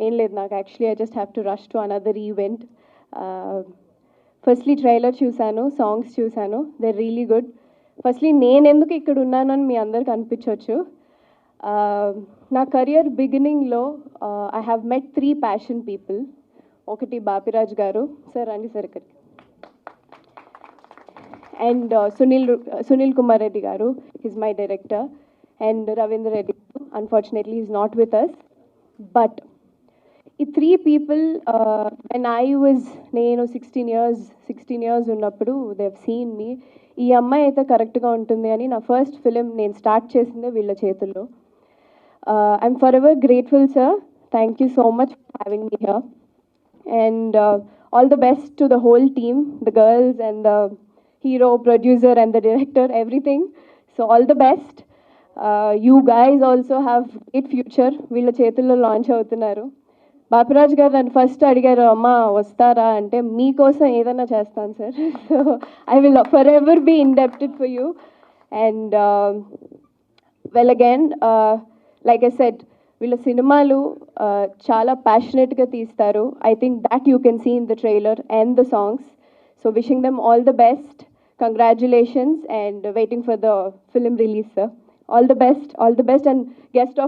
ఏం లేదు నాకు actually I just have to rush to another event. Firstly trailer చూశాను, సాంగ్స్ చూశాను, దే రియలీ గుడ్. ఫస్ట్లీ నేను ఎందుకు ఇక్కడ ఉన్నానని మీ అందరికి అనిపించవచ్చు. నా కెరియర్ బిగినింగ్లో I have met 3 passion people. ఒకటి బాపిరాజ్ గారు, సార్ రండి సార్ ఇక్కడికి, and Sunil Kumar Reddy garu, is my director, and Ravindra Reddy, unfortunately is not with us. But ఈ 3 పీపుల్ వెన్ ఐ వాజ్, నేను 16 years ఉన్నప్పుడు దే హవ్ సీన్ మీ, ఈ అమ్మాయి అయితే కరెక్ట్గా ఉంటుంది అని నా ఫస్ట్ ఫిలిం నేను స్టార్ట్ చేసిందే వీళ్ళ చేతుల్లో. I'm for ever grateful sir, thank you so much for having me here. And all the best to the whole team, the girls and the hero, producer and the director, everything. So all the best. You guys also have great future. వీళ్ళ చేతుల్లో launch అవుతున్నారు. బాపిరాజ్ గారు నన్ను first అడిగారు, అమ్మ వస్తారా అంటే, మీకోసం ఏదైనా చేస్తాను sir. So I will forever be indebted for you. And well again, like I said, వీళ్ళ సినిమాలు చాలా ప్యాషనెట్గా తీస్తారు. I think that you can see in the trailer and the songs. So wishing them all the best, congratulations, and waiting for the film release sir. All the best and guest of